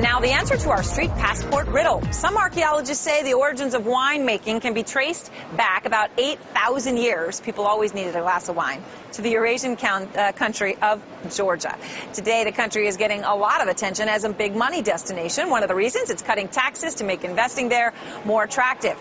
now the answer to our street passport riddle. Some archaeologists say the origins of winemaking can be traced back about 8,000 years. People always needed a glass of wine. To the Eurasian country of Georgia. Today, the country is getting a lot of attention as a big money destination. One of the reasons, it's cutting taxes to make investing there more attractive.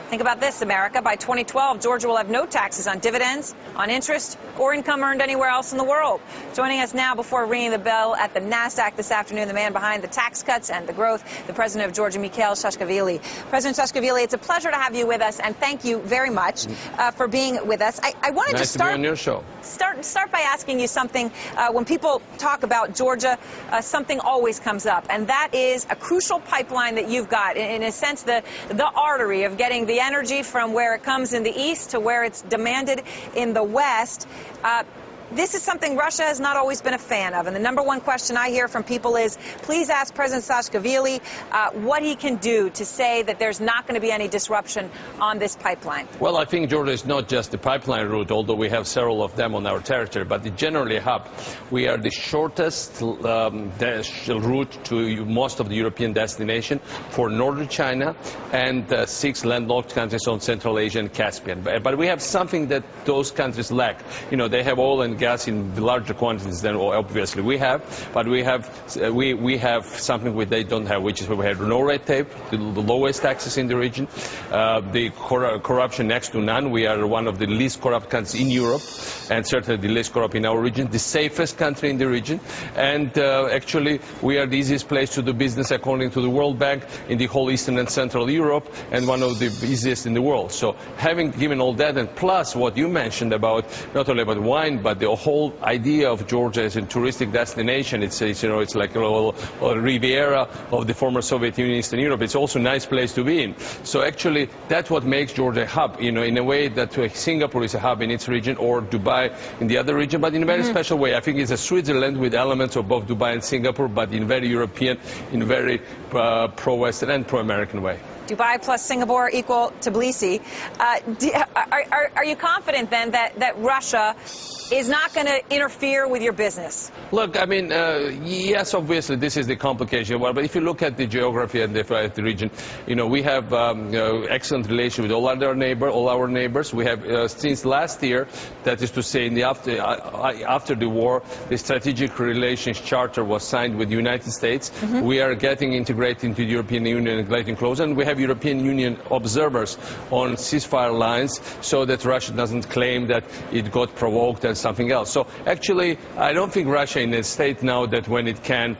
Think about this, America. By 2012, Georgia will have no taxes on dividends, on interest, or income earned anywhere else in the world. Joining us now before ringing the bell at the NASDAQ this afternoon, the man behind the tax cuts and the growth, the president of Georgia, Mikhail Saakashvilli. President Saakashvilli, it's a pleasure to have you with us, and thank you very much for being with us. I wanted to start be on your show. Start by asking you something. When people talk about Georgia, something always comes up, and that is a crucial pipeline that you've got. In a sense, the artery of getting the energy from where it comes in the east to where it's demanded in the west. This is something Russia has not always been a fan of. And the number one question I hear from people is, please ask President Saakashvilli what he can do to say that there's not going to be any disruption on this pipeline. Well, I think Georgia is not just the pipeline route, although we have several of them on our territory, but it's generally a hub. We are the shortest route to most of the European destination for northern China and 6 landlocked countries on Central Asia and Caspian. But we have something that those countries lack. You know, they have oil and gas in larger quantities than obviously we have, but we have something which they don't have, which is we have no red tape, the lowest taxes in the region, the corruption next to none. We are one of the least corrupt countries in Europe, and certainly the least corrupt in our region, the safest country in the region, and actually we are the easiest place to do business according to the World Bank in the whole Eastern and Central Europe, and one of the easiest in the world. So having given all that, and plus what you mentioned about not only about wine, but the whole idea of Georgia as a touristic destination, it's you know, it's like a little Riviera of the former Soviet Union, Eastern Europe. It's also a nice place to be in. So actually, that's what makes Georgia a hub, you know, in a way that Singapore is a hub in its region, or Dubai in the other region, but in a very special way. I think it's a Switzerland with elements of both Dubai and Singapore, but in very European, in very pro-Western and pro-American way. Dubai plus Singapore equal Tbilisi. Are you confident then that Russia is not going to interfere with your business? Look, I mean, yes, obviously this is the complication. But if you look at the geography and the region, you know, we have excellent relations with all our neighbors. We have since last year, that is to say, in the after the war, the strategic relations charter was signed with the United States. We are getting integrated into the European Union and getting closer, and we have European Union observers on ceasefire lines, so that Russia doesn't claim that it got provoked and something else. So actually, I don't think Russia in a state now that when it can,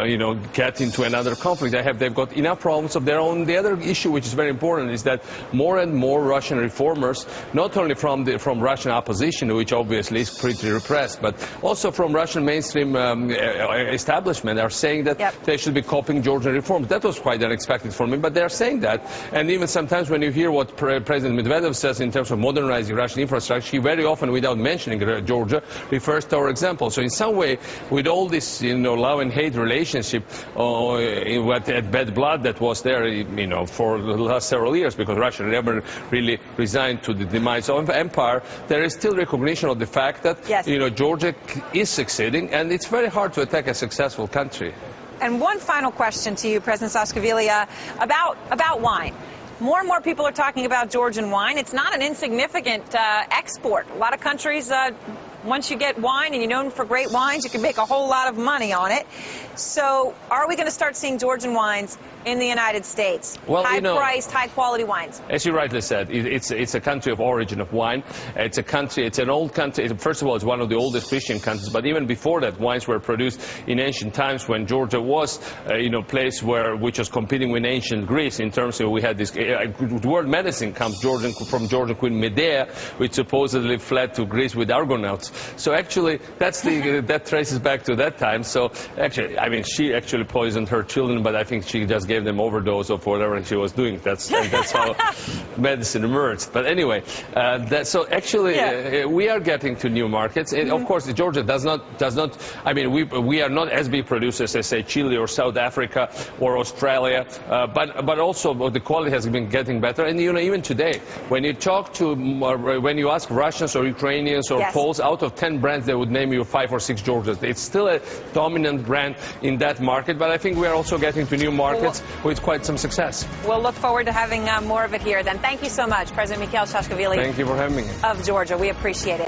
you know, get into another conflict, they've got enough problems of their own. The other issue, which is very important, is that more and more Russian reformers, not only from Russian opposition, which obviously is pretty repressed, but also from Russian mainstream establishment, are saying that they should be copying Georgian reforms. That was quite unexpected for me, but they are saying that. And even sometimes when you hear what President Medvedev says in terms of modernizing Russian infrastructure, he very often, without mentioning Georgia, refers to our example. So in some way, with all this, you know, love and hate relationship, at bad blood that was there, you know, for the last several years, because Russia never really resigned to the demise of empire, there is still recognition of the fact that, you know, Georgia is succeeding, and it's very hard to attack a successful country. And one final question to you, President Saakashvilli, about wine. More and more people are talking about Georgian wine. It's not an insignificant export. A lot of countries, once you get wine and you're known for great wines, you can make a whole lot of money on it. So are we going to start seeing Georgian wines in the United States? Well, high-priced, high-quality wines. As you rightly said, it's a country of origin of wine. It's a country, it's an old country. First of all, it's one of the oldest Christian countries. But even before that, wines were produced in ancient times when Georgia was, you know, place which was competing with ancient Greece in terms of we had this. The word medicine comes from Georgian Queen Medea, which supposedly fled to Greece with Argonauts. So actually, that traces back to that time. So actually, I mean, she actually poisoned her children, but I think she just gave them overdose of whatever she was doing. That's how medicine emerged. But anyway, so actually, we are getting to new markets. And of course, Georgia does not. I mean, we are not as big producers as say Chile or South Africa or Australia, but also the quality has been been getting better. And even today, when you talk to, when you ask Russians or Ukrainians or Yes. Poles, out of 10 brands, they would name you 5 or 6 Georgias. It's still a dominant brand in that market, but I think we are also getting to new markets with quite some success. We'll look forward to having more of it here then. Thank you so much, President Mikhail Saakashvilli Thank you for having me. of Georgia. We appreciate it.